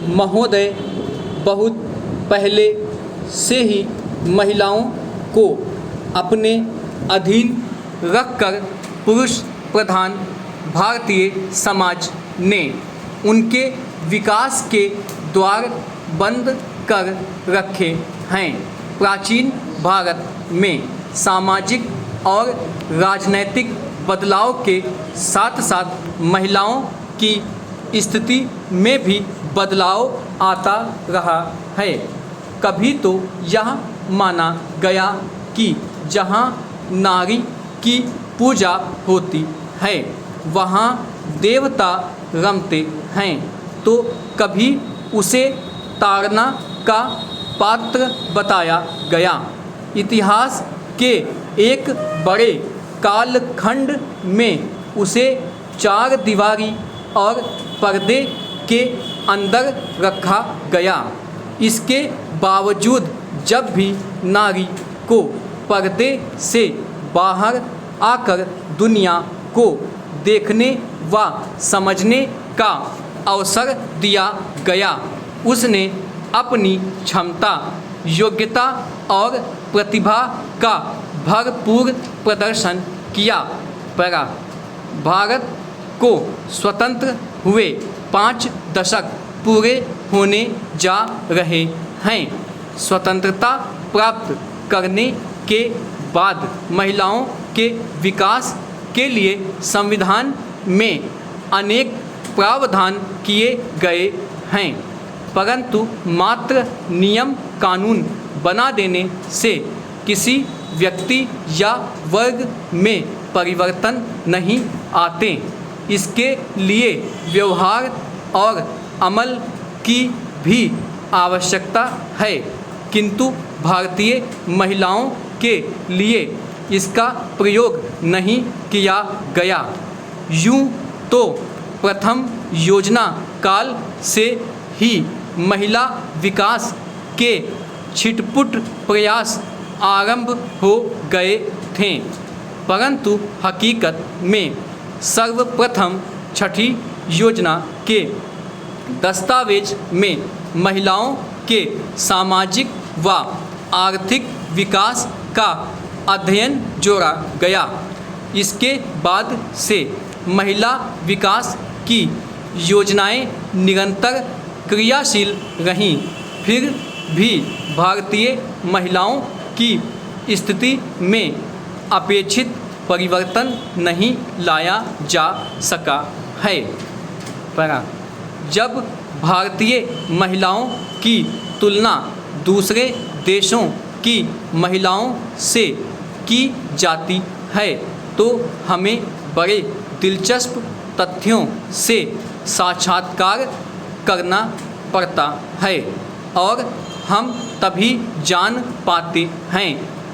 महोदय बहुत पहले से ही महिलाओं को अपने अधीन रखकर पुरुष प्रधान भारतीय समाज ने उनके विकास के द्वार बंद कर रखे हैं। प्राचीन भारत में सामाजिक और राजनैतिक बदलाव के साथ साथ महिलाओं की स्थिति में भी बदलाव आता रहा है। कभी तो यह माना गया कि जहाँ नारी की पूजा होती है वहाँ देवता रमते हैं, तो कभी उसे ताड़ना का पात्र बताया गया। इतिहास के एक बड़े कालखंड में उसे चार दीवारी और पर्दे के अंदर रखा गया। इसके बावजूद जब भी नारी को पर्दे से बाहर आकर दुनिया को देखने व समझने का अवसर दिया गया, उसने अपनी क्षमता, योग्यता और प्रतिभा का भरपूर प्रदर्शन किया। पैरा भारत को स्वतंत्र हुए 5 दशक पूरे होने जा रहे हैं। स्वतंत्रता प्राप्त करने के बाद महिलाओं के विकास के लिए संविधान में अनेक प्रावधान किए गए हैं, परंतु मात्र नियम कानून बना देने से किसी व्यक्ति या वर्ग में परिवर्तन नहीं आते। इसके लिए व्यवहार और अमल की भी आवश्यकता है, किंतु भारतीय महिलाओं के लिए इसका प्रयोग नहीं किया गया। यूँ तो प्रथम योजना काल से ही महिला विकास के छिटपुट प्रयास आरंभ हो गए थे, परंतु हकीकत में सर्वप्रथम छठी योजना के दस्तावेज में महिलाओं के सामाजिक व आर्थिक विकास का अध्ययन जोड़ा गया। इसके बाद से महिला विकास की योजनाएं निरंतर क्रियाशील रहीं, फिर भी भारतीय महिलाओं की स्थिति में अपेक्षित परिवर्तन नहीं लाया जा सका है। जब भारतीय महिलाओं की तुलना दूसरे देशों की महिलाओं से की जाती है तो हमें बड़े दिलचस्प तथ्यों से साक्षात्कार करना पड़ता है और हम तभी जान पाते हैं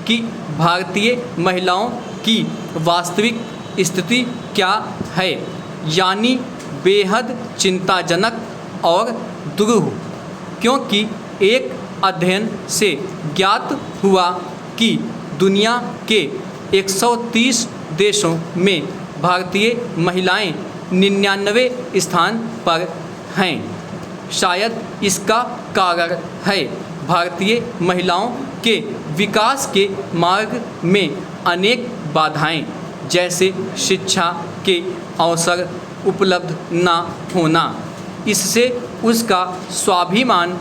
कि भारतीय महिलाओं की वास्तविक स्थिति क्या है, यानी बेहद चिंताजनक और दुरूह। क्योंकि एक अध्ययन से ज्ञात हुआ कि दुनिया के 130 देशों में भारतीय महिलाएं 99वें स्थान पर हैं। शायद इसका कारण है भारतीय महिलाओं के विकास के मार्ग में अनेक बाधाएं, जैसे शिक्षा के अवसर उपलब्ध न होना। इससे उसका स्वाभिमान,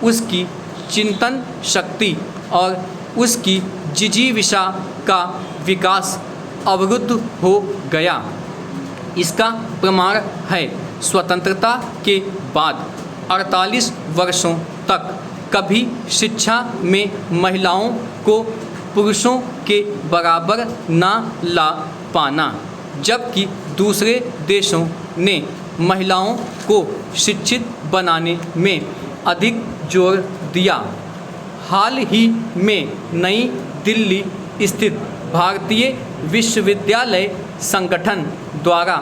उसकी चिंतन शक्ति और उसकी जिजीविषा का विकास अवरुद्ध हो गया। इसका प्रमाण है स्वतंत्रता के बाद 48 वर्षों तक कभी शिक्षा में महिलाओं को पुरुषों के बराबर न ला पाना, जबकि दूसरे देशों ने महिलाओं को शिक्षित बनाने में अधिक जोर दिया। हाल ही में नई दिल्ली स्थित भारतीय विश्वविद्यालय संगठन द्वारा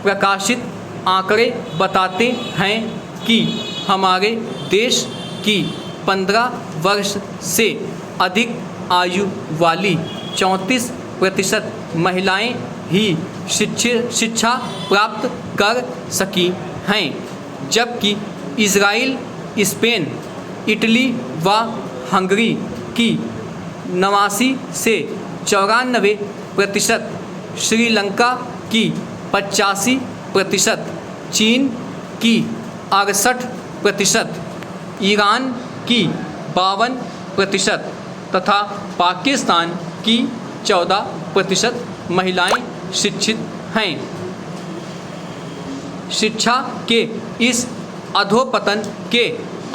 प्रकाशित आंकड़े बताते हैं कि हमारे देश की 15 वर्ष से अधिक आयु वाली 34% महिलाएं ही शिक्षा प्राप्त कर सकी हैं, जबकि इज़राइल, स्पेन, इटली व हंगरी की 89 से 94%, श्रीलंका की 85%, चीन की 68%, ईरान की 52% तथा पाकिस्तान की 14% महिलाएं शिक्षित हैं। शिक्षा के इस अधोपतन के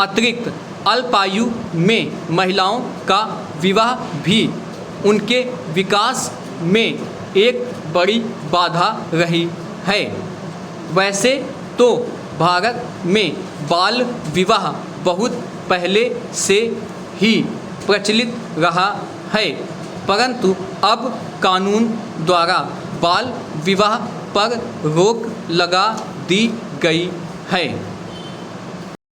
अतिरिक्त अल्पायु में महिलाओं का विवाह भी उनके विकास में एक बड़ी बाधा रही है। वैसे तो भारत में बाल विवाह बहुत पहले से ही प्रचलित रहा है, परंतु अब कानून द्वारा बाल विवाह पर रोक लगा दी गई है।